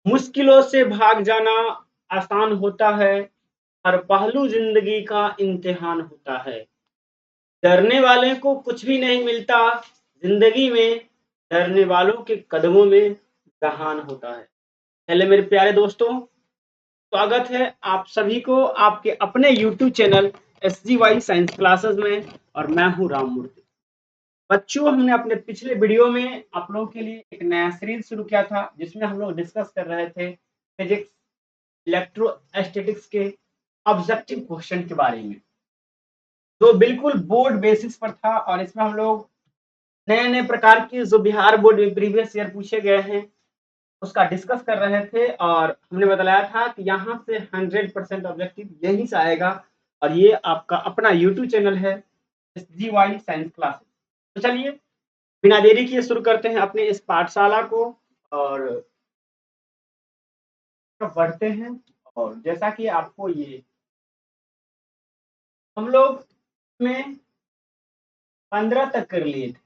मुश्किलों से भाग जाना आसान होता है, हर पहलू ज़िंदगी का इम्तिहान होता है। डरने वाले को कुछ भी नहीं मिलता, ज़िंदगी में डरने वालों के कदमों में जहान होता है। पहले मेरे प्यारे दोस्तों, स्वागत है आप सभी को आपके अपने यूट्यूब चैनल एसजीवाई साइंस क्लासेस में और मैं हूँ राममूर्ति। बच्चों, हमने अपने पिछले वीडियो में आप लोगों के लिए एक नया सीरीज शुरू किया था जिसमें हम लोग डिस्कस कर रहे थे फिजिक्स, इलेक्ट्रोस्टैटिक्स के ऑब्जेक्टिव क्वेश्चन के बारे में, जो बिल्कुल बोर्ड बेसिस पर था। और इसमें हम लोग नए नए प्रकार के जो बिहार बोर्ड में प्रीवियस ईयर पूछे गए हैं उसका डिस्कस कर रहे थे। और हमने बताया था कि यहाँ से 100% ऑब्जेक्टिव यहीं से आएगा। और ये आपका अपना यूट्यूब चैनल है SGY साइंस क्लासेस। तो चलिए बिना देरी किए शुरू करते हैं अपने इस पाठशाला को और बढ़ते हैं। और जैसा कि आपको ये हम लोग में 15 तक कर लिए थे,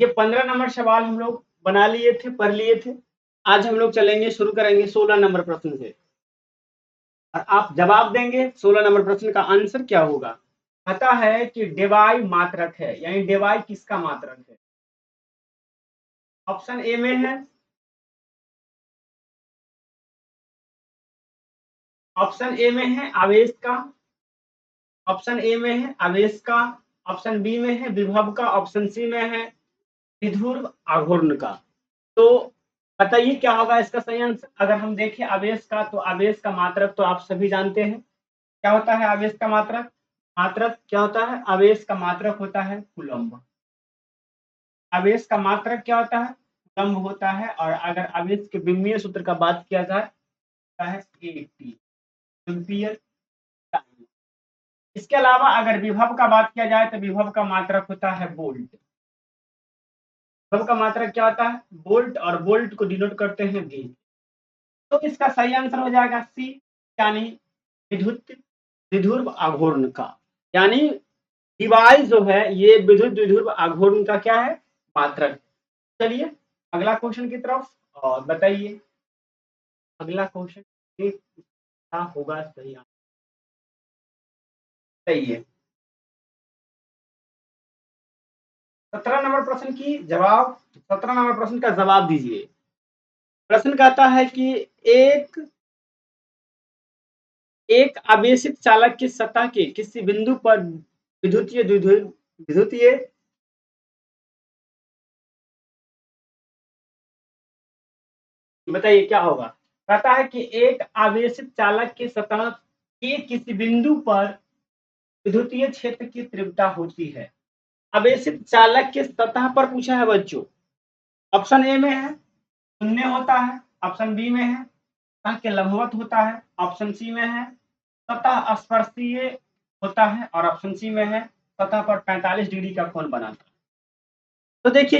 ये 15 नंबर सवाल हम लोग बना लिए थे, पढ़ लिए थे। आज हम लोग चलेंगे, शुरू करेंगे 16 नंबर प्रश्न से और आप जवाब देंगे 16 नंबर प्रश्न का आंसर क्या होगा। पता है कि डेवाई मात्रक है, यानी डेवाई किसका मात्रक है। ऑप्शन ए में है, ऑप्शन ए में है आवेश का, ऑप्शन ए में है आवेश का, ऑप्शन बी में है विभव का, ऑप्शन सी में है विध्रुव आघूर्ण का। तो बताइए क्या होगा इसका सही आंसर। अगर हम देखें आवेश का, तो आवेश का मात्रक तो आप सभी जानते हैं क्या होता है। आवेश का मात्रक, मात्रक क्या होता है, आवेश का मात्रक होता है कूलम्ब। आवेश का मात्रक क्या होता है, कूलम्ब होता है। और अगर आवेश के विमीय सूत्र का बात किया जाए तो है AT, एम्पियर टाइम। इसके अलावा अगर विभव का बात किया जाए तो विभव का मात्रक होता है वोल्ट। विभव का मात्रक क्या होता है, वोल्ट, और वोल्ट को डिनोट करते हैं V। तो इसका सही आंसर हो जाएगा सी, यानी विद्युत विध्रुव आघूर्ण का। यानी डिवाइस जो है ये विद्युत विध्रुव आघूर्ण का क्या है, मात्रक। चलिए अगला क्वेश्चन की तरफ और बताइए अगला क्वेश्चन क्या होगा सही आंसर। सही है, 17 नंबर प्रश्न की जवाब, 17 नंबर प्रश्न का जवाब दीजिए। प्रश्न कहता है कि एक एक आवेशित चालक की सतह के किसी बिंदु पर विद्युतीय विद्युतीय बताइए क्या होगा। कहता है कि एक आवेशित चालक की सतह के किसी बिंदु पर विद्युतीय क्षेत्र की तीव्रता होती है। आवेशित चालक के सतह पर पूछा है बच्चों। ऑप्शन ए में है शून्य होता है, ऑप्शन बी में है सतह के लंबवत होता है, ऑप्शन सी में है सतह स्पर्शीय होता है, और ऑप्शन सी में है सतह पर 45 डिग्री का कोण बनाता है। तो देखिए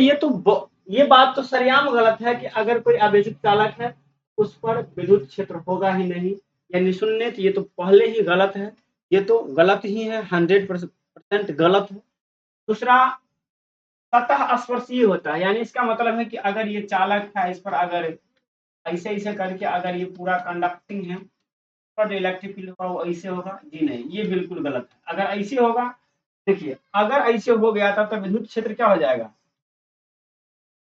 ये बात तो सरेआम गलत है कि अगर कोई आवेशित चालक है उस पर विद्युत क्षेत्र होगा ही नहीं, यानी शून्य। तो ये तो पहले ही गलत है, ये तो गलत ही है, 100% गलत है। दूसरा, सतह स्पर्शीय होता है, यानी इसका मतलब है कि अगर ये चालक है, इस पर अगर ऐसे ऐसे करके अगर ये पूरा कंडक्टिंग है, पर इलेक्ट्रिक फील्ड होगा वो ऐसे होगा जी नहीं, ये बिल्कुल गलत है। अगर ऐसे होगा, देखिए अगर ऐसे हो गया था तो विद्युत क्षेत्र क्या हो जाएगा।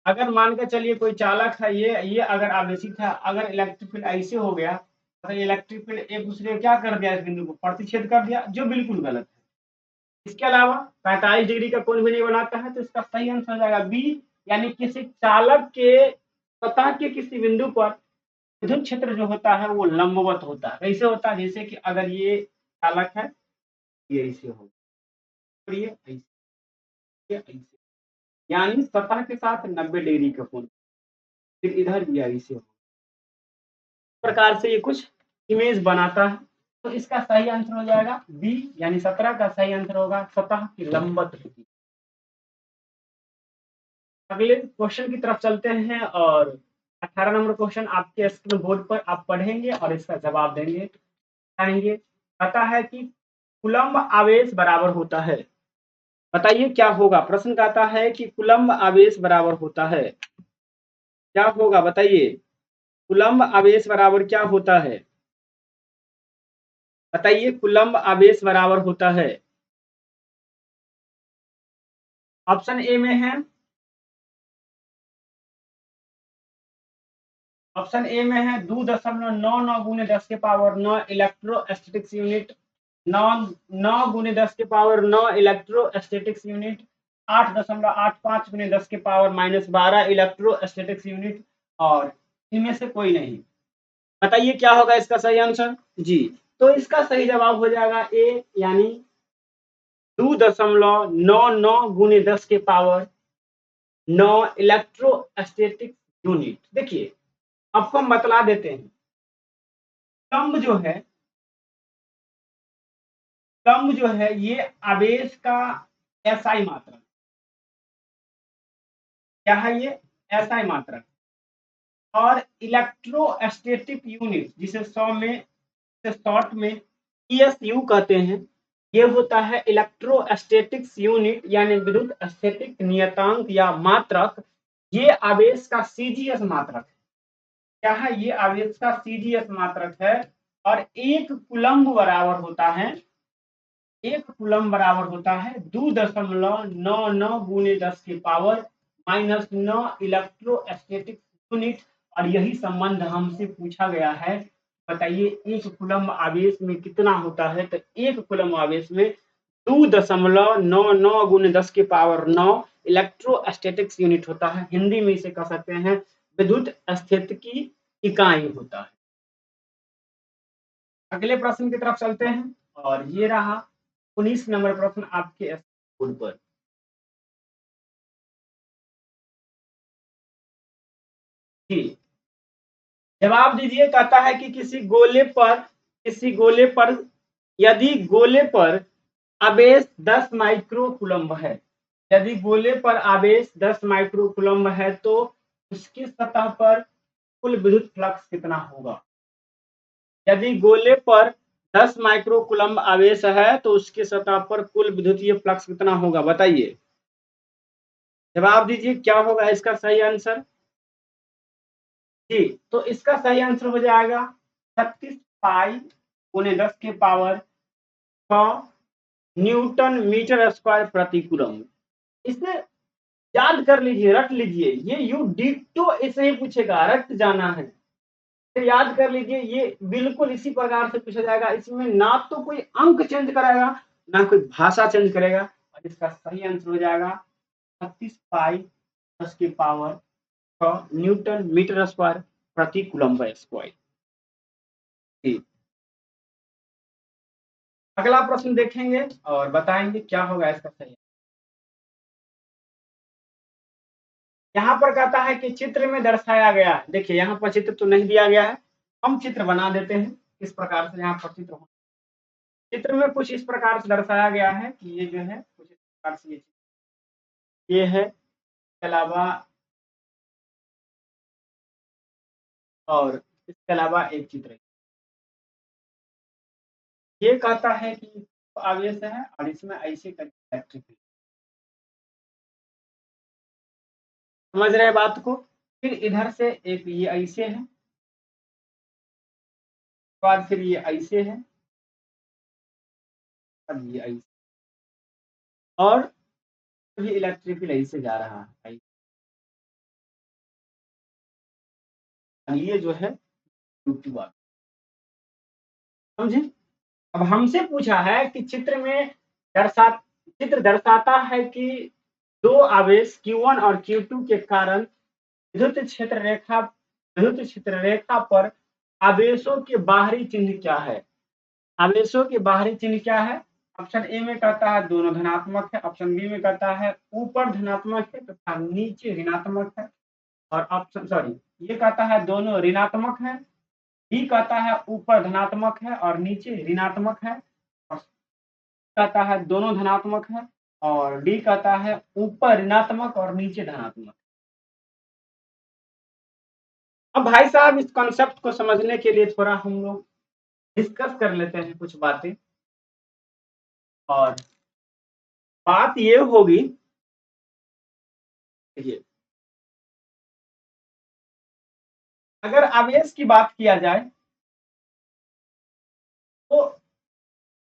अगर मान के चलिए कोई चालक है, ये अगर आवेशित है, अगर इलेक्ट्रिक फील्ड ऐसे हो गया तो इलेक्ट्रिक फील्ड एक दूसरे को क्या कर दिया, इस बिंदु को प्रतिच्छेद कर दिया, जो बिल्कुल गलत है। इसके अलावा 45 डिग्री का कोण भी नहीं बनाता है, तो इसका सही आंसर हो जाएगा बी, यानी किसी चालक के सतह के किसी बिंदु पर विद्युत क्षेत्र जो होता है वो लंबवत होता है। कैसे होता है, जैसे कि अगर ये चालक है, ये ऐसे होगा और ये ऐसे, यानी सतह के साथ 90 डिग्री का कोण, फिर इधर भी ऐसे होगा। प्रकार से ये कुछ इमेज बनाता है। तो इसका सही आंसर हो जाएगा बी, यानी 17 का सही आंसर होगा सतह की लंबवत होती। अगले क्वेश्चन की तरफ चलते हैं और 18 नंबर क्वेश्चन आपके स्क्रीन बोर्ड पर आप पढ़ेंगे और इसका जवाब देंगे, बताएंगे। पता है कि कूलम्ब आवेश बराबर होता है। बताइए क्या होगा। प्रश्न कहता है कि कूलम्ब आवेश बराबर होता है, क्या होगा बताइए। कूलम्ब आवेश बराबर क्या होता है? बताइए, कूलम्ब आवेश बराबर होता है। ऑप्शन ए में है, ऑप्शन ए में है 2.99 गुने 10 के पावर 9 इलेक्ट्रोस्टैटिक्स यूनिट, 9 9 गुने 10 के पावर 9 इलेक्ट्रोस्टैटिक्स यूनिट, 8.85 गुने 10 के पावर -12 इलेक्ट्रोस्टैटिक्स यूनिट, और इनमें से कोई नहीं। बताइए क्या होगा इसका सही आंसर? जी, तो इसका सही जवाब हो जाएगा ए, यानी 2.99 गुने 10 के पावर 9 इलेक्ट्रोस्टैटिक यूनिट। देखिए, आपको हम बतला देते हैं, कूलम्ब जो है, कूलम्ब जो है ये आवेश का एसआई मात्रक। क्या है ये? एसआई मात्रक। और इलेक्ट्रोस्टैटिक यूनिट, जिसे 100 में से शॉर्ट में ईएसयू कहते हैं, ये होता है इलेक्ट्रोस्टैटिक्स यूनिट, यानी विद्युत स्थितिक नियतांक या मात्रक। ये आवेश का सीजीएस मात्रक है। क्या है? ये आवेश का सीजीएस मात्रक है। और एक कूलम्ब बराबर होता है, एक कूलम्ब बराबर होता है 2.99 गुने 10 की पावर -9 इलेक्ट्रोस्टैटिक यूनिट। और यही संबंध हमसे पूछा गया है। बताइए, एक कूलम्ब आवेश में कितना होता है? तो एक कूलम्ब आवेश में 2.99 गुने 10 की पावर 9 इलेक्ट्रोस्टैटिक्स यूनिट होता है। हिंदी में इसे कह सकते हैं विद्युत स्थितिकी इकाई होता है। अगले प्रश्न की तरफ चलते हैं, और ये रहा 19 नंबर प्रश्न आपके बोर्ड पर। जी, जवाब दीजिए। कहता है कि किसी गोले पर यदि गोले पर आवेश 10 माइक्रो कूलम्ब है, यदि गोले पर आवेश 10 माइक्रो कूलम्ब है, तो उसकी सतह पर कुल विद्युत फ्लक्स कितना होगा? यदि गोले पर 10 माइक्रो कूलम्ब आवेश है, तो उसकी सतह पर कुल विद्युतीय फ्लक्स कितना होगा? बताइए, जवाब दीजिए, क्या होगा इसका सही आंसर? जी, तो इसका सही आंसर हो जाएगा 36 पाई गुने 10 के पावर 6 न्यूटन मीटर स्क्वायर प्रति कूलम्ब। इसे याद कर लीजिए, रट लीजिए। ये यू डिट्टो ऐसे ही पूछेगा, रट जाना है। तो याद कर लीजिए, ये बिल्कुल इसी प्रकार से पूछा जाएगा। इसमें ना तो कोई अंक चेंज कराएगा, ना कोई भाषा चेंज करेगा। और इसका सही आंसर हो जाएगा 36 पाई 10 की पावर 6 न्यूटन मीटर स्क्वायर प्रति कूलम्ब स्क्वायर। जी, अगला प्रश्न देखेंगे और बताएंगे क्या होगा इसका सही। यहाँ पर कहता है कि चित्र में दर्शाया गया है। देखिए, यहाँ पर चित्र तो नहीं दिया गया है, हम चित्र बना देते हैं। इस प्रकार से यहाँ पर चित्र में कुछ इस प्रकार से दर्शाया गया है कि ये जो है कुछ इस प्रकार से ये है। इसके अलावा, और इसके अलावा एक चित्र है। ये कहता है कि आवेश है और इसमें ऐसे का इलेक्ट्रिक, समझ रहे हैं बात को? फिर इधर से एक ये ऐसे है, बाद फिर ये ऐसे है, अब ये ऐसे, और ये इलेक्ट्रिक फील्ड ऐसे जा रहा है। और ये जो है यूट्यूब आ, समझे? अब हमसे पूछा है कि चित्र दर्शाता है कि दो आवेश Q1 और Q2 के कारण विद्युत क्षेत्र रेखा पर आवेशों के बाहरी चिन्ह क्या है? आवेशों के बाहरी चिन्ह क्या है? ऑप्शन ए में कहता है दोनों धनात्मक है, ऑप्शन बी में कहता है ऊपर धनात्मक है तथा नीचे ऋणात्मक है, और ऑप्शन सॉरी ये कहता है दोनों ऋणात्मक है, बी कहता है ऊपर धनात्मक है और नीचे ऋणात्मक है, और कहता है दोनों धनात्मक है, और डी कहता है ऊपर ऋणात्मक और नीचे धनात्मक। अब भाई साहब, इस कॉन्सेप्ट को समझने के लिए थोड़ा हम लोग डिस्कस कर लेते हैं कुछ बातें। और बात ये होगी, देखिए, अगर आवेश की बात किया जाए तो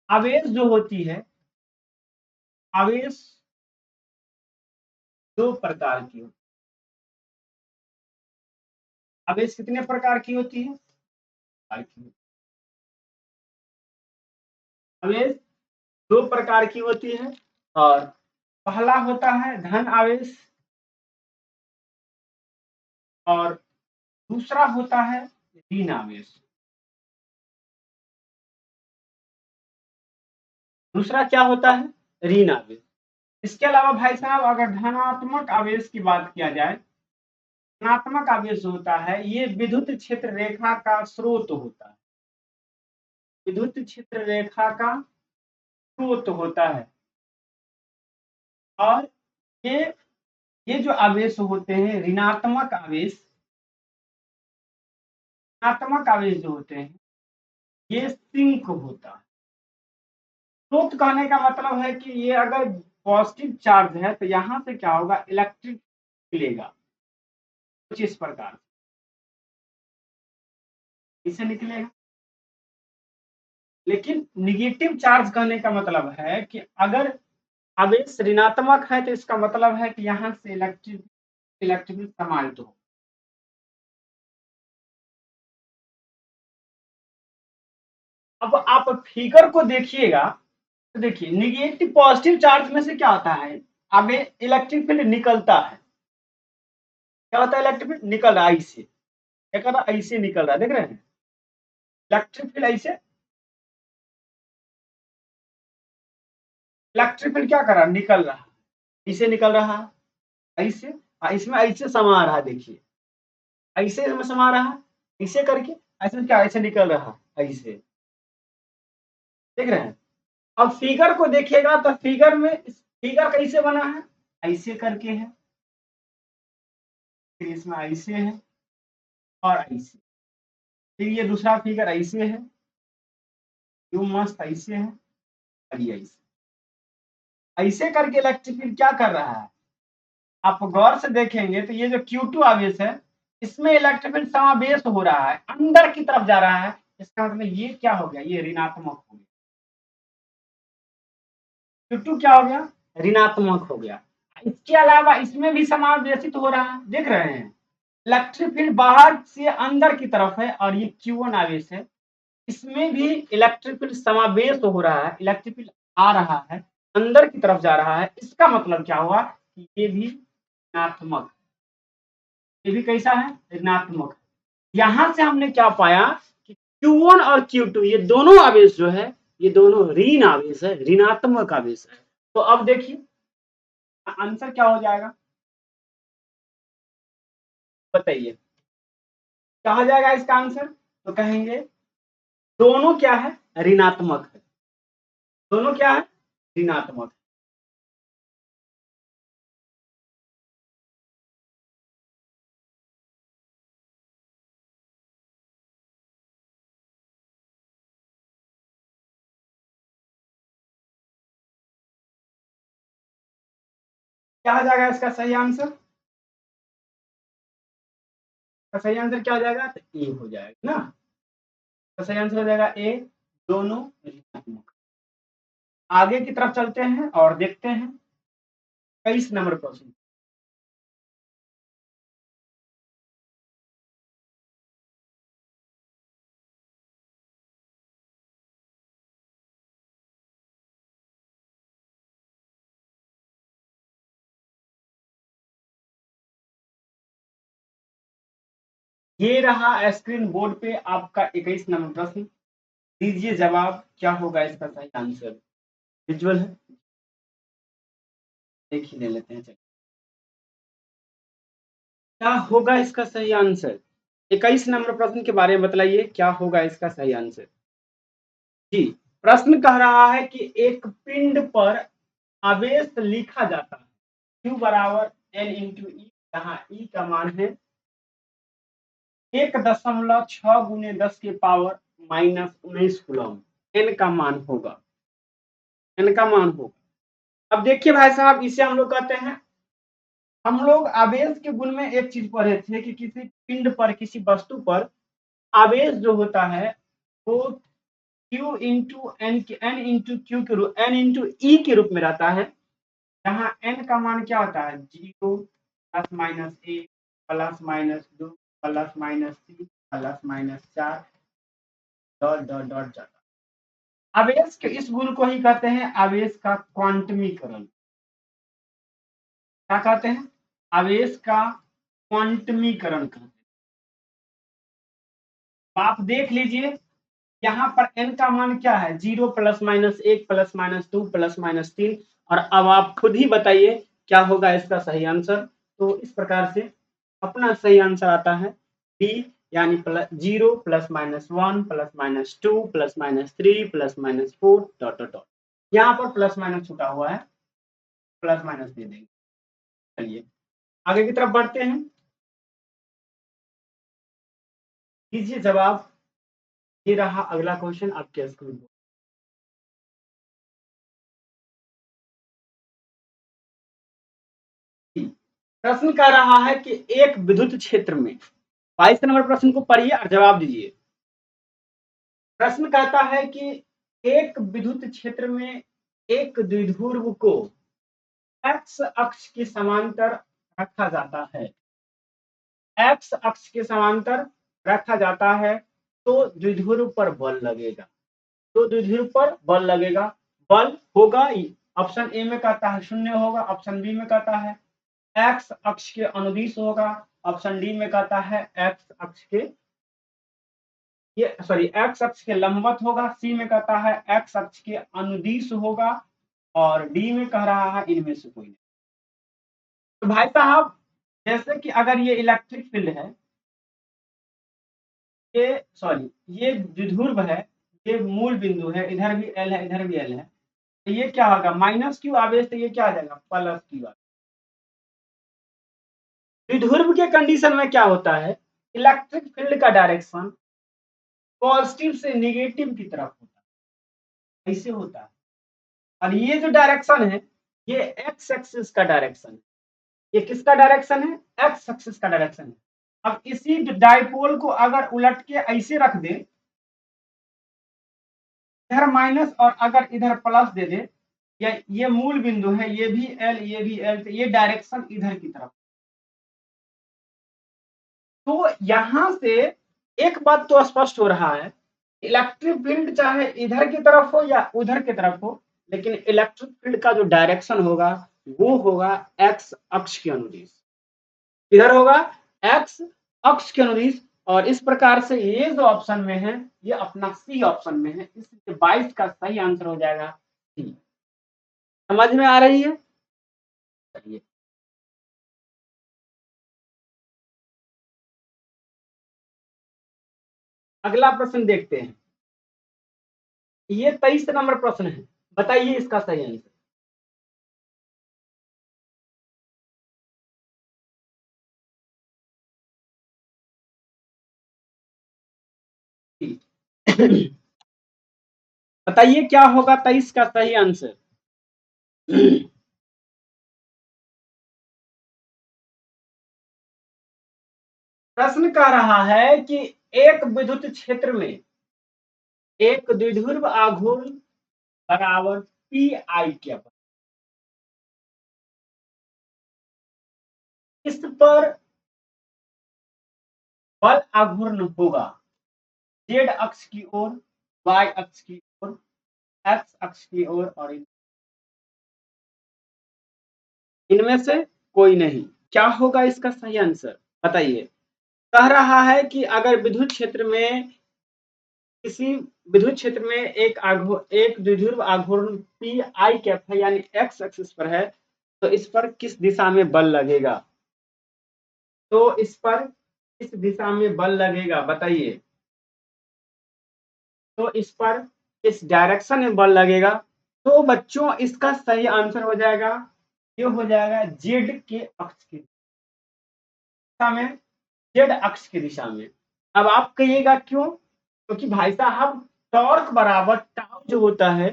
आवेश जो होती है, आवेश दो प्रकार की होती है। आवेश कितने प्रकार की होती है? आवेश दो प्रकार की होती है, और पहला होता है धन आवेश और दूसरा होता है ऋण आवेश। दूसरा क्या होता है? ऋण आवेश। इसके अलावा भाई साहब अगर धनात्मक आवेश की बात किया जाए, धनात्मक आवेश होता है ये विद्युत क्षेत्र रेखा का स्रोत होता है। विद्युत क्षेत्र रेखा का स्रोत होता है। और ये ये जो आवेश होते हैं ऋणात्मक आवेश, ऋणात्मक आवेश जो होते हैं ये सिंक होता है। स्रोत कहने का मतलब है कि ये अगर पॉजिटिव चार्ज है तो यहाँ से क्या होगा, इलेक्ट्रिक निकलेगा कुछ इस प्रकार इसे निकलेगा। लेकिन निगेटिव चार्ज कहने का मतलब है कि अगर आवेश ऋणात्मक है तो इसका मतलब है कि यहाँ से इलेक्ट्रिक समाहित हो। अब आप फिगर को देखिएगा तो देखिए निगेटिव पॉजिटिव चार्ज में से क्या होता है, आगे इलेक्ट्रिक फील्ड निकलता है। क्या होता है? इलेक्ट्रिक फील्ड निकल रहा है ऐसे, क्या कर रहा है, ऐसे निकल रहा है, देख रहे हैं इलेक्ट्रिक फील्ड ऐसे। इलेक्ट्रिक फील्ड क्या कर रहा है, निकल रहा है, ऐसे निकल रहा है ऐसे, इसमें ऐसे समा रहा है, देखिए ऐसे इसमें समा रहा है, ऐसे करके ऐसे क्या ऐसे निकल रहा है ऐसे, देख रहे हैं। अब फिगर को देखिएगा तो फिगर में फिगर कैसे बना है, ऐसे करके है, फिर इसमें ऐसे है और ऐसे, फिर ये दूसरा फिगर ऐसे है, क्यों मस्त ऐसे है और ये ऐसे करके इलेक्ट्रिक फील्ड क्या कर रहा है, आप गौर से देखेंगे तो ये जो Q2 आवेश है इसमें इलेक्ट्रिक फील्ड समावेश हो रहा है, अंदर की तरफ जा रहा है। इसका मतलब ये क्या हो गया, ये ऋणात्मक हो गया। Q2 क्या हो गया, ऋणात्मक हो गया। इसके अलावा इसमें भी समावेशित हो रहा है, देख रहे हैं इलेक्ट्रिक फील्ड बाहर से अंदर की तरफ है और ये Q1 आवेश है, इसमें भी इलेक्ट्रिक फील्ड समावेश हो रहा है, इलेक्ट्रिक फील्ड आ रहा है, अंदर की तरफ जा रहा है। इसका मतलब क्या हुआ कि ये भी ऋणात्मक, ये भी कैसा है, ऋणात्मक। यहां से हमने क्या पाया कि Q1 और Q2 ये दोनों आवेश जो है ये दोनों ऋण आवेश है, ऋणात्मक आवेश है। तो अब देखिए आंसर क्या हो जाएगा, बताइए क्या हो जाएगा इसका आंसर। तो कहेंगे दोनों क्या है, ऋणात्मक है, दोनों क्या है, ऋणात्मक। क्या हो जाएगा इसका सही आंसर, का सही आंसर क्या हो जाएगा, तो ए हो जाएगा ना। तो सही आंसर हो जाएगा ए, दोनों ऋणात्मक। आगे की तरफ चलते हैं और देखते हैं 23 नंबर क्वेश्चन। ये रहा स्क्रीन बोर्ड पे आपका 21 नंबर प्रश्न, दीजिए जवाब क्या होगा इसका सही आंसर। विजुअल है, देख ही ले लेते हैं, चलिए क्या होगा इसका सही आंसर। 21 नंबर प्रश्न के बारे में बताइए क्या होगा इसका सही आंसर। जी, प्रश्न कह रहा है कि एक पिंड पर आवेश लिखा जाता है Q बराबर N इंटू ई, जहाँ ई का मान है 1.6 × 10⁻⁻⁹ कूलम, एन का मान होगा, एन का मान होगा। अब देखिए भाई साहब इसे हम लोग कहते हैं हम लोग आवेश के गुण में एक चीज पढ़े थे कि किसी पिंड पर, किसी वस्तु पर आवेश जो होता है वो Q into N into Q के रूप, एन इंटू ई के रूप में रहता है, जहाँ n का मान क्या होता है 0 plus minus 1 plus minus 2 plus minus 3 plus minus 4 dot dot dot जाता है। आवेश के इस गुण को ही कहते हैं आवेश का क्वांटमीकरण। क्या कहते हैं? आवेश का क्वांटमीकरण कहते हैं। तो आप देख लीजिए यहाँ पर n का मान क्या है 0 plus minus 1 plus minus 2 plus minus 3, और अब आप खुद ही बताइए क्या होगा इसका सही आंसर। तो इस प्रकार से अपना सही आंसर आता है बी, यानी 0 plus minus 1 plus minus 2 plus minus 3 plus minus 4 dot dot dot. यहाँ पर प्लस माइनस छूटा हुआ है, प्लस माइनस दे देंगे। चलिए आगे की तरफ बढ़ते हैं, दीजिए जवाब। ये रहा अगला क्वेश्चन आपके स्क्रीन पर। प्रश्न कह रहा है कि एक विद्युत क्षेत्र में, 22 नंबर प्रश्न को पढ़िए और जवाब दीजिए। प्रश्न कहता है कि एक विद्युत क्षेत्र में एक द्विध्रुव को एक्स अक्ष के समांतर रखा जाता है। एक्स अक्ष के समांतर रखा जाता है तो द्विध्रुव पर बल लगेगा। तो द्विध्रुव पर बल लगेगा, बल होगा, ऑप्शन ए में कहता है 0 होगा, ऑप्शन बी में कहता है एक्स अक्ष के अनुदिश होगा, ऑप्शन डी में कहता है एक्स अक्ष के एक्स अक्ष के लंबवत होगा, सी में कहता है एक्स अक्ष के अनुदिश होगा, और डी में कह रहा है इनमें से कोई नहीं। तो भाई साहब जैसे कि अगर ये इलेक्ट्रिक फील्ड है, ये द्विध्रुव है, ये मूल बिंदु है, इधर भी एल है इधर भी एल है, तो ये क्या होगा माइनस क्यू आवेश, तो ये क्या आ जाएगा प्लस क्यू। द्विध्रुव के कंडीशन में क्या होता है, इलेक्ट्रिक फील्ड का डायरेक्शन पॉजिटिव से निगेटिव की तरफ होता है, ऐसे होता है। और ये जो डायरेक्शन है ये एक्स एक्सिस का डायरेक्शन है। ये किसका डायरेक्शन है? एक्स एक्सिस का डायरेक्शन है। अब इसी डाइपोल को अगर उलट के ऐसे रख दे, इधर माइनस और अगर इधर प्लस दे दे, या ये मूल बिंदु है, ये भी एल ये भी एल, तो ये डायरेक्शन इधर की तरफ। तो यहां से एक बात तो स्पष्ट हो रहा है, इलेक्ट्रिक फील्ड चाहे इधर की तरफ हो या उधर की तरफ हो, लेकिन इलेक्ट्रिक फील्ड का जो डायरेक्शन होगा वो होगा एक्स अक्ष के अनुदिश। इधर होगा एक्स अक्ष के अनुदिश। और इस प्रकार से ये जो ऑप्शन में है ये अपना सी ऑप्शन में है, इसलिए 22 का सही आंसर हो जाएगा सी। समझ में आ रही है? चलिए अगला प्रश्न देखते हैं। ये 23 नंबर प्रश्न है, बताइए इसका सही आंसर। बताइए क्या होगा 23 का सही आंसर। प्रश्न कह रहा है कि एक विद्युत क्षेत्र में एक द्विध्रुव आघूर्ण बराबर पी आई के, इस पर बल आघूर्ण होगा जेड अक्ष की ओर, वाई अक्ष की ओर, एक्स अक्ष की ओर, और इनमें से कोई नहीं। क्या होगा इसका सही आंसर बताइए। कह रहा है कि अगर विद्युत क्षेत्र में किसी विद्युत क्षेत्र में एक द्विध्रुव आघूर्ण पी आई कैप है, यानी एक्स एक्सिस पर है, तो इस पर किस दिशा में बल लगेगा। तो इस पर किस दिशा में बल लगेगा बताइए। तो इस पर इस डायरेक्शन में बल लगेगा। तो बच्चों इसका सही आंसर हो जाएगा, ये हो जाएगा जेड के अक्ष की दिशा में, जेड अक्ष की दिशा में। अब आप कहिएगा क्यों? क्योंकि भाई साहब टॉर्क बराबर टाउ जो होता है,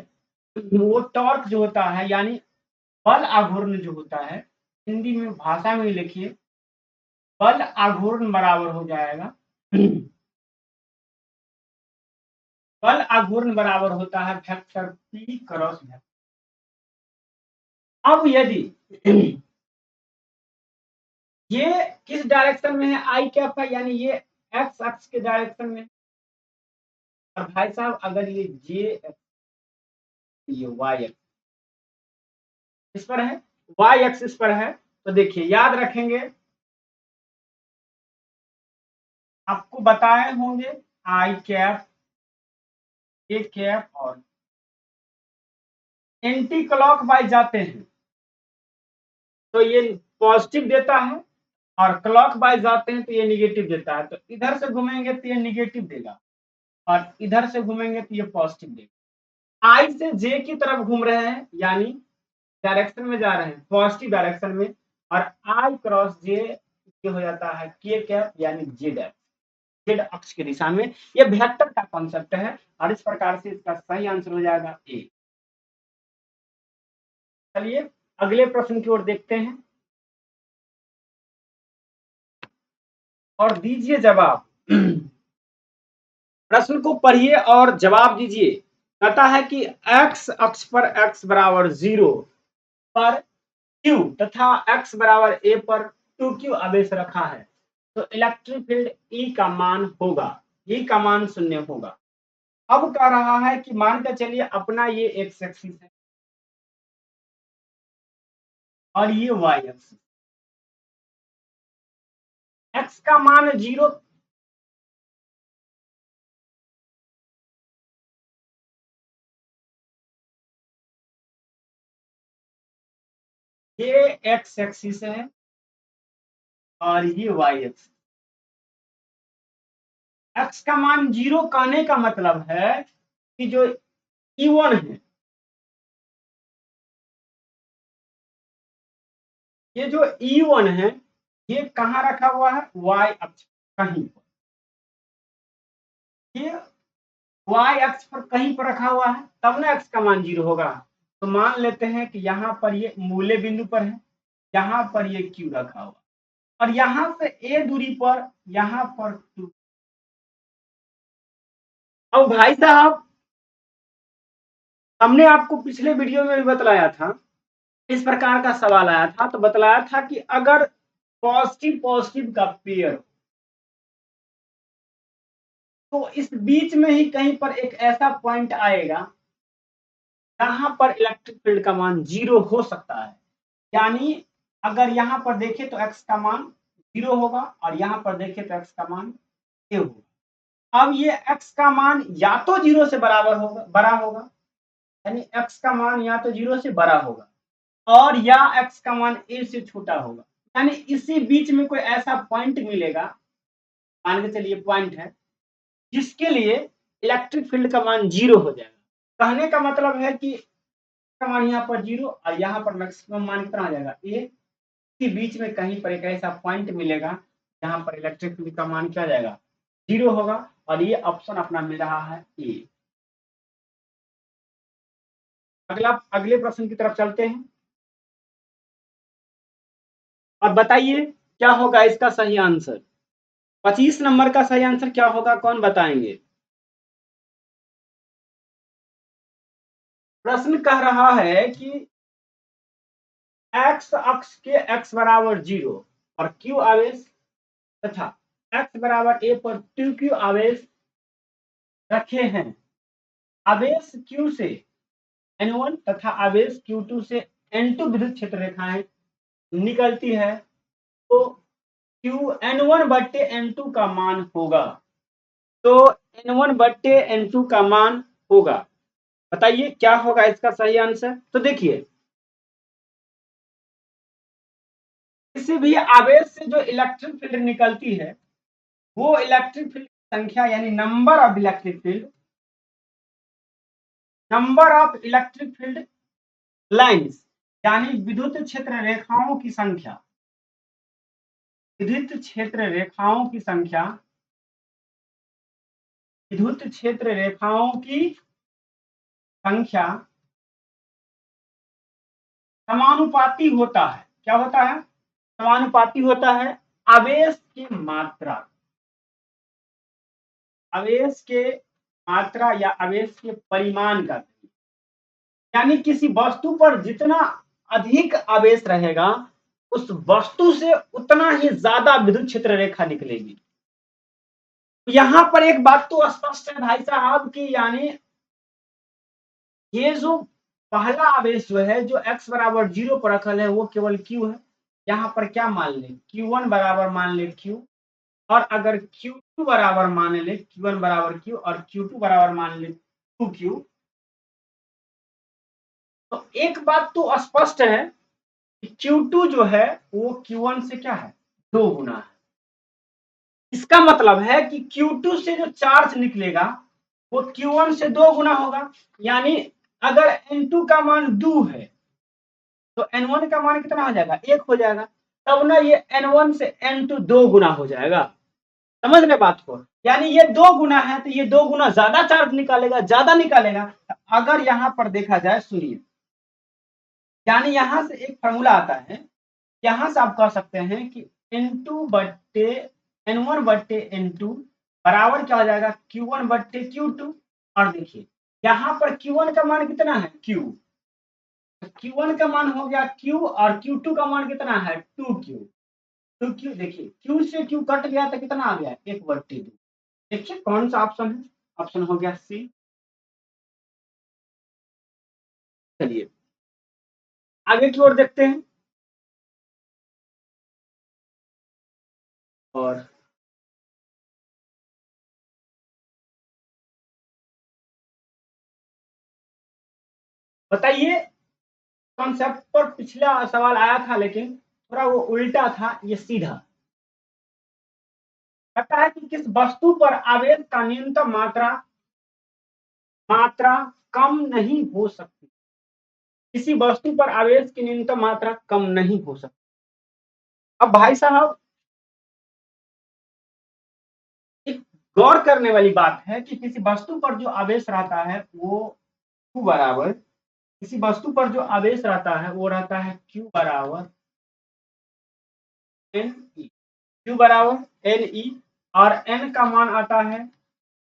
वो टॉर्क जो होता है यानी बल आघूर्ण जो होता है हिंदी में भाषा में लिखिए, बल आघूर्ण बराबर हो जाएगा बल आघूर्ण बराबर होता है वेक्टर P क्रॉस वेक्टर। अब यदि ये किस डायरेक्शन में है, आई कैप है, यानी ये एक्स अक्ष के डायरेक्शन में, और भाई साहब अगर ये ये वाई एक्स इस पर है, वाई एक्स इस पर है, तो देखिए याद रखेंगे, आपको बताए होंगे आई कैप, ए कैप, और एंटी क्लॉक वाइज जाते हैं तो ये पॉजिटिव देता है, और क्लॉक वाइज जाते हैं तो ये निगेटिव देता है। तो इधर से घूमेंगे तो ये निगेटिव देगा, और इधर से घूमेंगे तो ये पॉजिटिव देगा। आई से जे की तरफ घूम रहे हैं, यानी डायरेक्शन में जा रहे हैं पॉजिटिव डायरेक्शन में, और आई क्रॉस जे ये हो जाता है के कैप, यानी जेड एक्स, जेड अक्ष की दिशा में। ये वेक्टर का कॉन्सेप्ट है, और इस प्रकार से इसका सही आंसर हो जाएगा ए। चलिए अगले प्रश्न की ओर देखते हैं और दीजिए जवाब। प्रश्न को पढ़िए और जवाब दीजिए। कहता है कि x अक्ष पर x बराबर 0 पर q तथा x बराबर a पर 2q आवेश रखा है, तो इलेक्ट्रिक फील्ड E का मान होगा, E का मान 0 होगा। अब कह रहा है कि मान कर चलिए अपना ये x एक्सिस है और ये y एक्सिस, x का मान 0, ये x एक्सिस है और ये y एक्सिस। x का मान 0 कहने का मतलब है कि जो E1 है, ये जो E1 है ये कहाँ रखा हुआ है, y अक्ष कहीं पर, ये y अक्ष पर कहीं पर रखा हुआ है, तब ना x का मान 0 होगा। तो मान लेते हैं कि यहाँ पर ये मूल्य बिंदु पर है, यहाँ पर ये q रखा हुआ, और यहाँ से a दूरी पर यहाँ पर 2। अब भाई साहब हमने आपको पिछले वीडियो में भी बतलाया था, इस प्रकार का सवाल आया था, तो बतलाया था कि अगर पॉजिटिव पॉजिटिव का पेयर, तो इस बीच में ही कहीं पर एक ऐसा पॉइंट आएगा जहां पर इलेक्ट्रिक फील्ड का मान 0 हो सकता है। यानी अगर यहाँ पर देखें तो x का मान 0 होगा, और यहाँ पर देखें तो x का मान a होगा। अब ये x का मान या तो 0 से बराबर होगा, बड़ा होगा, यानी x का मान या तो 0 से बड़ा होगा, और या x का मान a से छोटा होगा। यानी इसी बीच में कोई ऐसा पॉइंट मिलेगा, मान के चलिए पॉइंट है, जिसके लिए इलेक्ट्रिक फील्ड का मान 0 हो जाएगा। कहने का मतलब है कि का मान यहाँ पर 0 और यहाँ पर मैक्सिमम मान कितना आ जाएगा a, के बीच में कहीं पर एक ऐसा पॉइंट मिलेगा जहां पर इलेक्ट्रिक फील्ड का मान क्या जाएगा, 0 होगा, और ये ऑप्शन अपना मिल रहा है ए। अगले प्रश्न की तरफ चलते हैं और बताइए क्या होगा इसका सही आंसर। 25 नंबर का सही आंसर क्या होगा, कौन बताएंगे। प्रश्न कह रहा है कि x अक्ष के x बराबर 0 और q आवेश तथा x बराबर a पर 2q आवेश रखे हैं। आवेश q से n1 तथा आवेश q2 से n2 विद्युत क्षेत्र रेखाएं निकलती है, तो q n1 बट्टे n2 का मान होगा, तो n1 बट्टे n2 का मान होगा। बताइए क्या होगा इसका सही आंसर। तो देखिए किसी भी आवेश से जो इलेक्ट्रिक फील्ड निकलती है, वो इलेक्ट्रिक फील्ड की संख्या, यानी number of electric field lines, यानी विद्युत क्षेत्र रेखाओं की संख्या, विद्युत क्षेत्र रेखाओं की संख्या, विद्युत क्षेत्र रेखाओं की संख्या समानुपाती होता है। क्या होता है, समानुपाती होता है आवेश की मात्रा, आवेश के मात्रा या आवेश के परिमाण का। यानी किसी वस्तु पर जितना अधिक आवेश रहेगा उस वस्तु से उतना ही ज्यादा विद्युत क्षेत्र रेखा निकलेगी। यहां पर एक बात तो स्पष्ट है भाई साहब की, यानी ये जो पहला आवेश जो है जो x बराबर 0 पर रखल है वो केवल q है। यहाँ पर क्या मान ले, q1 बराबर मान ले q, और अगर q2 बराबर मान ले q1 बराबर q और q2 बराबर मान ले 2q, तो एक बात तो स्पष्ट है कि q2 जो है वो q1 से क्या है, 2 गुना है। इसका मतलब है कि Q2 से जो चार्ज निकलेगा वो Q1 से 2 गुना होगा। यानी अगर N2 का मान 2 है तो N1 का मान कितना हो जाएगा, 1 हो जाएगा। तब ना ये N1 से N2 2 गुना हो जाएगा। समझ रहे बात को, यानी ये 2 गुना है तो ये 2 गुना ज्यादा चार्ज निकालेगा, ज्यादा निकालेगा। अगर यहां पर देखा जाए, सुनिए, यानी यहां से एक फॉर्मूला आता है, यहां से आप कह सकते हैं कि N2 बट्टे N1 बट्टे N2 बराबर क्या हो जाएगा, Q1 बट्टे Q2। और देखिए यहाँ पर Q1 का मान कितना है, Q, तो Q1 का मान हो गया Q और Q2 का मान कितना है 2Q। 2Q देखिए Q से Q कट गया तो कितना आ गया, 1 बट्टे 2। देखिए कौन सा ऑप्शन है, ऑप्शन हो गया सी। चलिए आगे की ओर देखते हैं। और बताइए, कॉन्सेप्ट पर पिछला सवाल आया था लेकिन थोड़ा वो उल्टा था, ये सीधा कहता है कि किस वस्तु पर आवेश का न्यूनतम मात्रा मात्रा कम नहीं हो सकती, किसी वस्तु पर आवेश की न्यूनतम मात्रा कम नहीं हो सकती। अब भाई साहब एक गौर करने वाली बात है कि किसी वस्तु पर जो आवेश रहता है वो Q बराबर, किसी वस्तु पर जो आवेश रहता है वो रहता है Q बराबर NE, Q बराबर NE, और N का मान आता है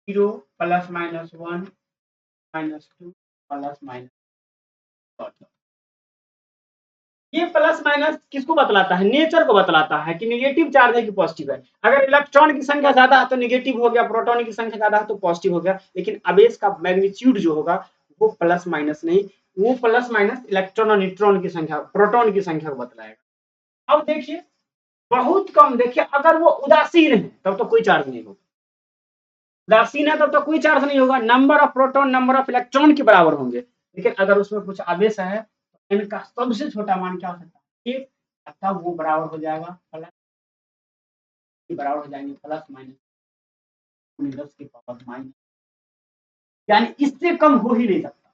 0 plus minus 1 minus 2 plus minus. ये प्लस माइनस किसको बतलाता है, नेचर को बतलाता है कि नेगेटिव चार्ज है कि पॉजिटिव है। अगर इलेक्ट्रॉन की संख्या ज्यादा है तो नेगेटिव हो गया, प्रोटॉन की संख्या ज्यादा है तो पॉजिटिव हो गया। लेकिन आवेश का मैग्नीट्यूड जो होगा वो प्लस माइनस नहीं, वो प्लस माइनस इलेक्ट्रॉन और न्यूट्रॉन की संख्या, प्रोटॉन की संख्या को बतलाएगा। अब देखिए बहुत कम, देखिए अगर वो उदासीन है तब तो कोई चार्ज नहीं होगा, उदासीन है तब तो कोई चार्ज नहीं होगा, number of proton number of electron के बराबर होंगे। लेकिन अगर उसमें कुछ आवेश है तो इनका सबसे छोटा मान क्या हो सकता है, एक, तब वो बराबर हो जाएगा प्लस, बराबर हो जाएंगे प्लस माइनस 10 के पावर माइनस, यानी इससे कम हो ही नहीं सकता।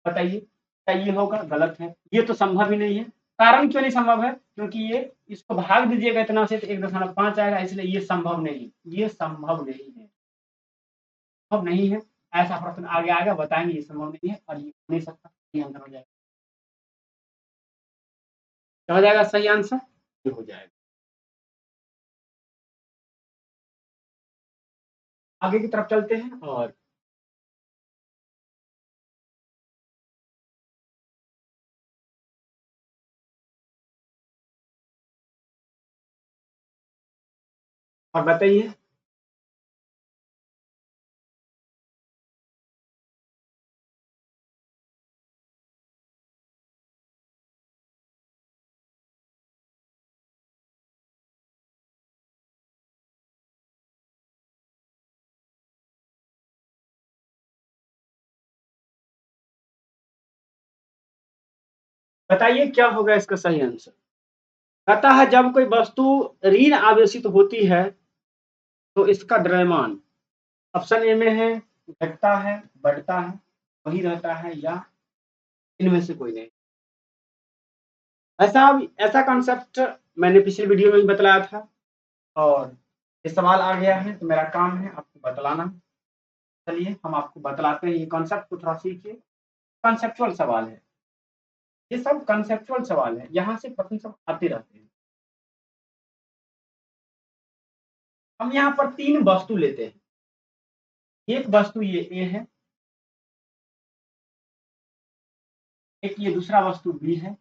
बताइए क्या ये होगा, गलत है, ये तो संभव ही नहीं है। कारण क्यों नहीं संभव है, क्योंकि ये इसको भाग दीजिएगा इतना से तो 1.5 आएगा, इसलिए ये संभव नहीं, ये संभव नहीं है, संभव नहीं है। ऐसा प्रश्न आगे आएगा, बताएंगे ये संभव नहीं है और ये हो नहीं सकता, ये आंसर हो जाएगा, क्या हो जाएगा सही आंसर, ये हो जाएगा। आगे की तरफ चलते हैं और बताइए। बताइए क्या होगा इसका सही आंसर। कहता है जब कोई वस्तु ऋण आवेशित होती है तो इसका द्रव्यमान ऑप्शन ए में है घटता है, बढ़ता है, वही रहता है, या इनमें से कोई नहीं। ऐसा ऐसा कॉन्सेप्ट मैंने पिछले वीडियो में भी बतलाया था और ये सवाल आ गया है तो मेरा काम है आपको बतलाना। चलिए हम आपको बतलाते हैं, ये कॉन्सेप्ट को थोड़ा सीखिए, कॉन्सेप्चुअल सवाल है। ये सब कंसेप्चुअल सवाल है, यहाँ से प्रश्न सब आते रहते हैं। हम यहाँ पर 3 वस्तु लेते हैं। एक वस्तु ये ए है, एक ये दूसरा वस्तु बी है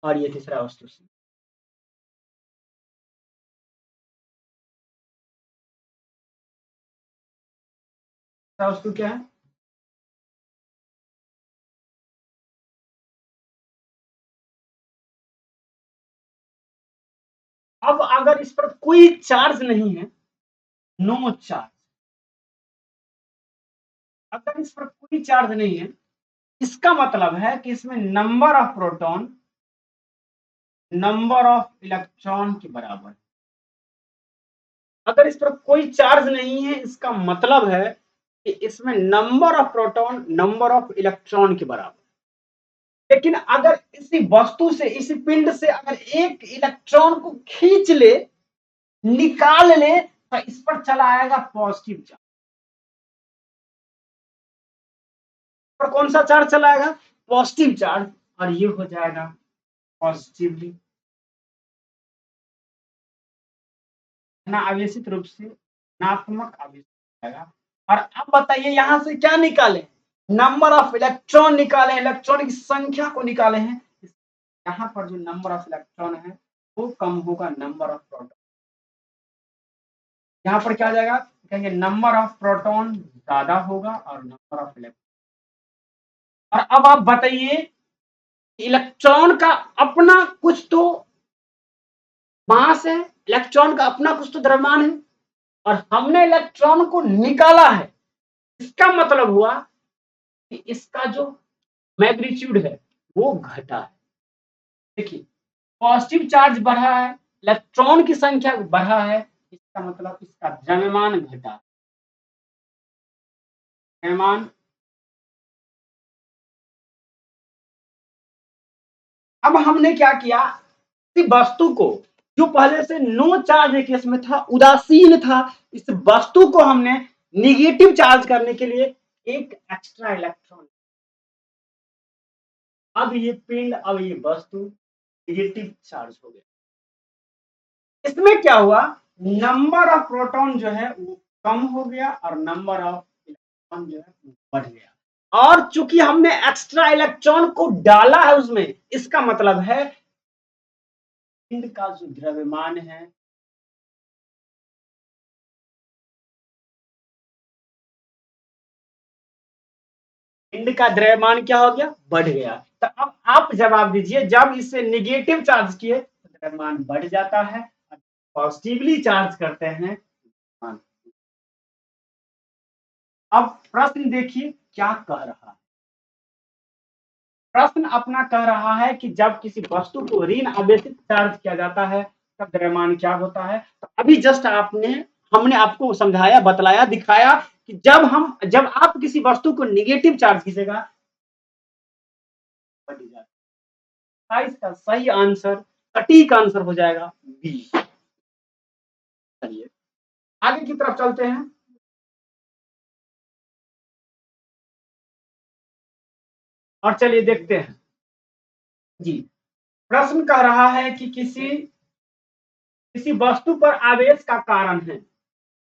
और ये तीसरा वस्तु सी। तीसरा वस्तु क्या है? अब अगर इस पर कोई चार्ज नहीं है, नो चार्ज, अगर इस पर कोई चार्ज नहीं है, इसका मतलब है कि इसमें number of proton number of electron के बराबर है। अगर इस पर कोई चार्ज नहीं है, इसका मतलब है कि इसमें number of proton number of electron के बराबर। लेकिन अगर इसी वस्तु से, इसी पिंड से अगर एक इलेक्ट्रॉन को खींच ले, निकाल ले, तो इस पर चला आएगा पॉजिटिव चार्ज। पर कौन सा चार्ज चला आएगा? पॉजिटिव चार्ज, और ये हो जाएगा पॉजिटिवली ना आवेशित रूप से धनात्मक आवेश आएगा। और अब बताइए यहां से क्या निकाले? नंबर ऑफ इलेक्ट्रॉन निकाले, इलेक्ट्रॉन की संख्या को निकाले हैं। यहाँ पर जो नंबर ऑफ इलेक्ट्रॉन है वो कम होगा नंबर ऑफ प्रोटॉन। यहाँ पर क्या आ जाएगा? कहेंगे नंबर ऑफ प्रोटॉन ज्यादा होगा और नंबर ऑफ इलेक्ट्रॉन। और अब आप बताइए, इलेक्ट्रॉन का अपना कुछ तो मास है, इलेक्ट्रॉन का अपना कुछ तो द्रव्यमान है, और हमने इलेक्ट्रॉन को निकाला है। इसका मतलब हुआ कि इसका जो मैग्नीट्यूड है वो घटा है। देखिए, पॉजिटिव चार्ज बढ़ा है, इलेक्ट्रॉन की संख्या बढ़ा है, इसका मतलब इसका द्रव्यमान घटा। द्रव्यमान, अब हमने क्या किया, इस वस्तु को जो पहले से नो चार्ज केस में था, उदासीन था, इस वस्तु को हमने निगेटिव चार्ज करने के लिए एक एक्स्ट्रा इलेक्ट्रॉन। अब ये पिंड, अब ये वस्तु निगेटिव चार्ज हो गया। इसमें क्या हुआ, नंबर ऑफ प्रोटॉन जो है वो कम हो गया और नंबर ऑफ इलेक्ट्रॉन जो है वो बढ़ गया। और चूंकि हमने एक्स्ट्रा इलेक्ट्रॉन को डाला है उसमें, इसका मतलब है पिंड का जो द्रव्यमान है पिंड का द्रव्यमान क्या हो गया? बढ़ गया। तो अब आप जवाब दीजिए, जब इसे निगेटिव चार्ज किए तो द्रव्यमान बढ़ जाता है, पॉजिटिवली चार्ज करते हैं। अब प्रश्न देखिए क्या कह रहा है। प्रश्न अपना कह रहा है कि जब किसी वस्तु को ऋण आवेशित चार्ज किया जाता है तब द्रव्यमान क्या होता है। तो अभी जस्ट हमने आपको समझाया, बतलाया, दिखाया कि जब आप किसी वस्तु को निगेटिव चार्ज कीजिएगा, इसका सही आंसर, सटीक आंसर हो जाएगा बी। चलिए आगे की तरफ चलते हैं। और चलिए देखते हैं जी। प्रश्न कह रहा है कि किसी वस्तु पर आवेश का कारण है,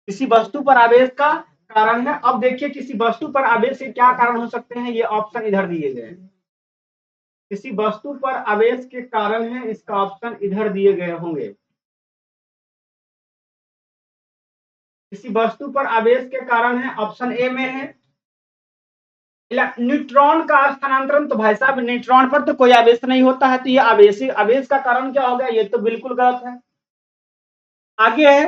किसी वस्तु पर आवेश का कारण है। अब देखिए किसी वस्तु पर आवेश के क्या कारण हो सकते हैं, ये ऑप्शन इधर दिए गए हैं। किसी वस्तु पर आवेश के कारण है, इसका ऑप्शन इधर दिए गए होंगे। किसी वस्तु पर आवेश के कारण है, ऑप्शन ए में है न्यूट्रॉन का स्थानांतरण। तो भाई साहब न्यूट्रॉन पर तो कोई आवेश नहीं होता है, तो ये आवेश का कारण क्या हो गया? ये तो बिल्कुल गलत है। आगे है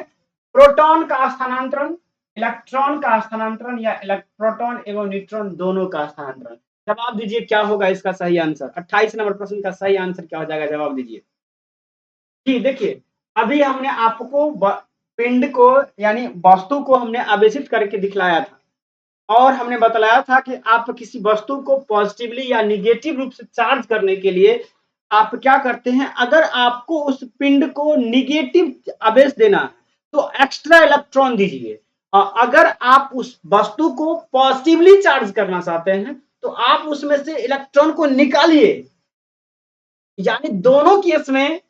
प्रोटॉन का स्थानांतरण, इलेक्ट्रॉन का स्थानांतरण, या प्रोटॉन एवं न्यूट्रॉन दोनों का स्थानांतरण। जवाब दीजिए क्या होगा इसका सही आंसर। 28 नंबर प्रश्न का सही आंसर क्या हो जाएगा? जवाब दीजिए जी। देखिए, अभी हमने आपको पिंड को यानी वस्तु को हमने आवेशित करके दिखलाया था, और हमने बतलाया था कि आप किसी वस्तु को पॉजिटिवली या निगेटिव रूप से चार्ज करने के लिए आप क्या करते हैं, अगर आपको उस पिंड को निगेटिव आवेश देना है तो एक्स्ट्रा इलेक्ट्रॉन दीजिए, और अगर आप उस वस्तु को पॉजिटिवली चार्ज करना चाहते हैं तो आप उसमें से इलेक्ट्रॉन को निकालिए, यानी दोनों केस में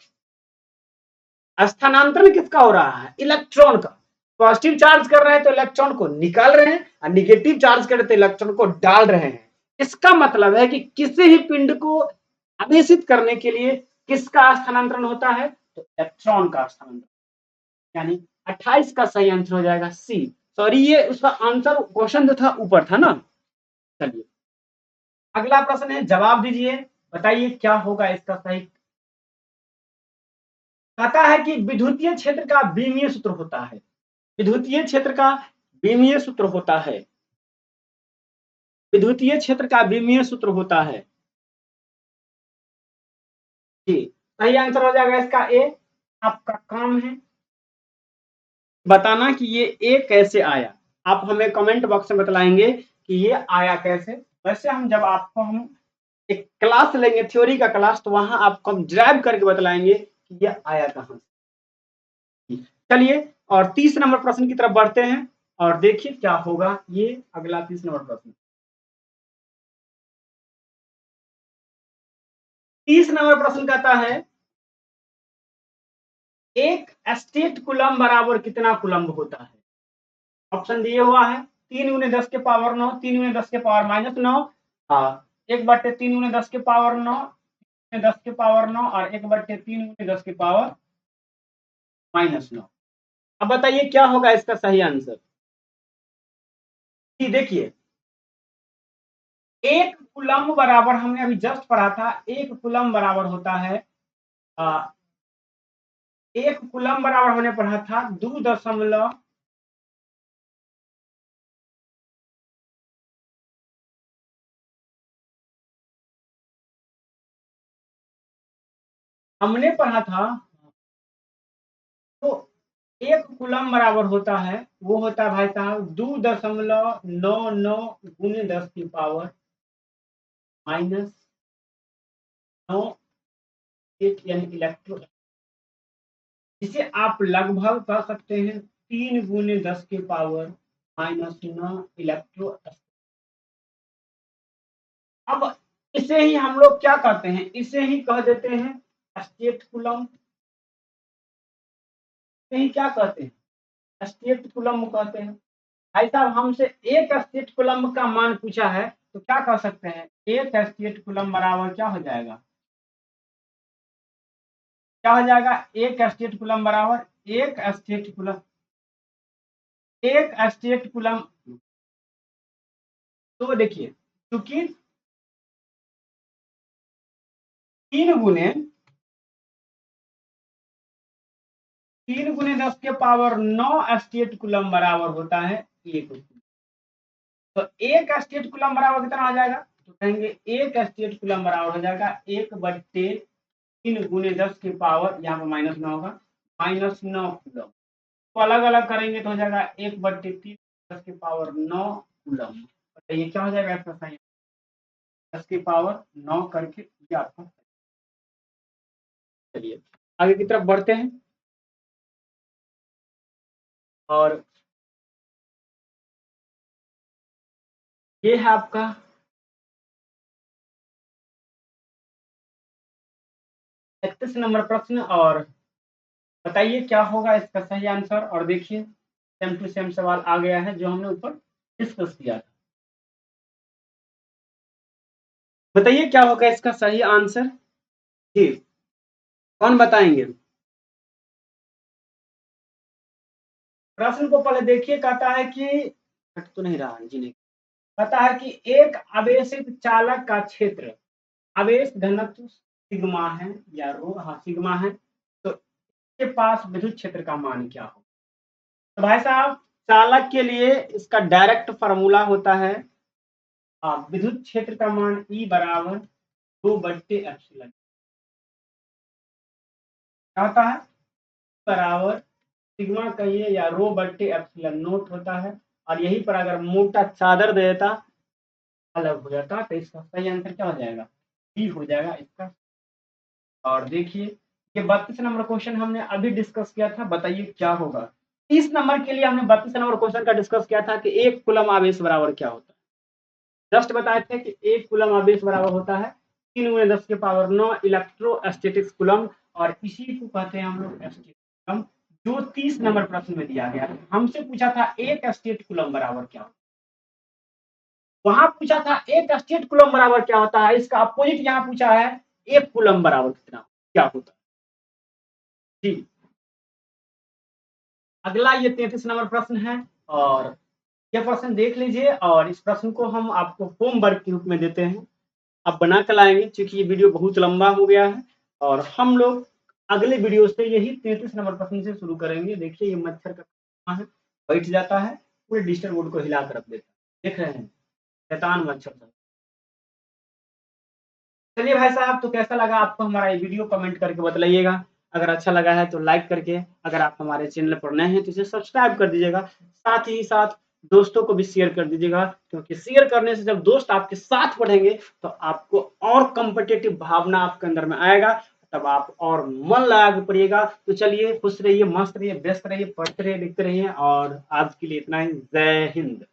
स्थानांतरण किसका हो रहा है? इलेक्ट्रॉन का। पॉजिटिव चार्ज कर रहे हैं तो इलेक्ट्रॉन को निकाल रहे हैं, और निगेटिव चार्ज कर रहे तो इलेक्ट्रॉन को डाल रहे हैं। इसका मतलब है कि किसी ही पिंड को आवेशित करने के लिए किसका स्थानांतरण होता है? तो इलेक्ट्रॉन का स्थानांतरण, यानी 28 का सही आंसर हो जाएगा सी। सॉरी, ये उसका आंसर क्वेश्चन जो था ऊपर था ना। चलिए अगला प्रश्न है, जवाब दीजिए, बताइए क्या होगा इसका सही। कहता है कि विद्युतीय क्षेत्र का विमीय सूत्र होता है। विद्युतीय क्षेत्र का विमीय सूत्र होता है। विद्युतीय क्षेत्र का विमीय सूत्र होता है जी। सही आंसर हो जाएगा इसका ए। आपका काम है बताना कि ये ए कैसे आया। आप हमें कमेंट बॉक्स में बतलाएंगे कि ये आया कैसे। वैसे हम जब आपको हम एक क्लास लेंगे, थ्योरी का क्लास, तो वहां आपको हम ड्राइव करके बतलाएंगे कि ये आया कहां से। चलिए और 30 नंबर प्रश्न की तरफ बढ़ते हैं और देखिए क्या होगा। ये अगला 30 नंबर प्रश्न। 30 नंबर प्रश्न कहता है, एक स्टेट कूलम बराबर कितना कूलम होता है? ऑप्शन दिया हुआ है 3 × 10⁻9, 3 × 10⁻−9, 1/3 × 10⁻9, 10⁻9 और 1/3 × 10⁻−9। अब बताइए क्या होगा इसका सही आंसर। जी देखिए, एक कूलम बराबर, हमने अभी जस्ट पढ़ा था, एक कूलम बराबर होता है, एक कूलम बराबर हमने पढ़ा था 2 हमने पढ़ा था। तो एक कूलम बराबर होता है, वो होता है भाई साहब 2.99 × 10⁻⁻9, यानी इलेक्ट्रो, जिसे आप लगभग कह सकते हैं 3 × 10⁻⁻9 इलेक्ट्रो। अब इसे ही हम लोग क्या कहते हैं? इसे ही कह देते हैं स्टेट कूलम। इसे ही क्या कहते हैं? स्टेट कूलम कहते हैं। भाई साहब हमसे एक स्टेट कूलम का मान पूछा है, तो क्या कह सकते हैं? एक स्टेट कूलम बराबर क्या हो जाएगा? क्या हो जाएगा? एक स्टेट कूलम बराबर एक स्टेट कूलम। तो देखिए, क्योंकि 3 × 10⁻9 स्टेट कूलम बराबर होता है एक कूलम। तो एक स्टेट कूलम बराबर कितना हो जाएगा? तो कहेंगे एक स्टेट कूलम बराबर हो जाएगा 1/3 × 10⁻, यहाँ पर -9 होगा, -9 कूलम। तो अलग अलग करेंगे तो हो जाएगा 1/3 × 10⁻9 कूलम। तो ये क्या हो जाएगा इसका सही? 10⁻9 करके ये आपका। चलिए आगे की तरफ बढ़ते हैं और ये है आपका 31 नंबर प्रश्न। और बताइए क्या होगा इसका सही आंसर। और देखिए सेम टू सेम सवाल आ गया है जो हमने ऊपर डिस्कस किया था। बताइए क्या होगा इसका सही आंसर जी। कौन बताएंगे? प्रश्न को पहले देखिए। कहता है कि हट तो नहीं रहा जी, नहीं। कहता है कि एक आवेशित चालक का क्षेत्र, आवेश घनत्व सिग्मा है या रो, हाँ सिग्मा है, तो इसके पास विद्युत क्षेत्र का मान क्या हो? तो भाई साहब चालक के लिए इसका डायरेक्ट फार्मूला होता है, विद्युत क्षेत्र का मान E बराबर 2/ε। क्या होता है? बराबर सिग्मा कहिए या ρ/ε0 होता है। और यहीं पर अगर मोटा चादर दे देता, अलग हो जाता, तो इसका सही आंसर क्या हो जाएगा? बी हो जाएगा इसका। और देखिए ये 32 नंबर क्वेश्चन हमने अभी डिस्कस किया था। बताइए क्या होगा। 30 नंबर के लिए हमने 32 नंबर क्वेश्चन का डिस्कस किया था कि एक कूलम आवेश बराबर क्या होता है। जस्ट बताए थे कि 1 कूलम आवेश बराबर होता है 3 × 10 की पावर 9 इलेक्ट्रोस्टैटिक्स कूलम, और इसी को कहते हैं हम लोग स्टेट कूलम, जो 30 नंबर प्रश्न में दिया गया। हमसे पूछा था 1 स्टेट कूलम बराबर क्या होता है, वहां पूछा था 1 स्टेट कूलम बराबर क्या होता है, इसका अपोजिट यहाँ पूछा है 1 कूलम बराबर कितना क्या होता है। जी, अगला ये 33 नंबर प्रश्न है, और यह प्रश्न देख लीजिए, और इस प्रश्न को हम आपको होमवर्क के रूप में देते हैं, आप बना कर लाएंगे, क्योंकि ये वीडियो बहुत लंबा हो गया है, और हम लोग अगले वीडियो से यही 33 नंबर प्रश्न से शुरू करेंगे। देखिए ये मच्छर का खाना है, बैठ जाता है, पूरे डिजिटल बोर्ड को हिला कर रख देता है, देख रहे हैं, शैतान मच्छर सब। चलिए भाई साहब, तो कैसा लगा आपको हमारा ये वीडियो, कमेंट करके बताइएगा। अगर अच्छा लगा है तो लाइक करके, अगर आप हमारे चैनल पर नए हैं तो इसे सब्सक्राइब कर दीजिएगा, साथ ही साथ दोस्तों को भी शेयर कर दीजिएगा, क्योंकि शेयर करने से जब दोस्त आपके साथ बढ़ेंगे तो आपको और कॉम्पिटिटिव भावना आपके अंदर में आएगा, तब आप और मन लगा के पढ़िएगा। तो चलिए, खुश रहिए, मस्त रहिए, व्यस्त रहिए, पढ़ते रहिए, लिखते रहिए, और आज के लिए इतना ही। जय हिंद।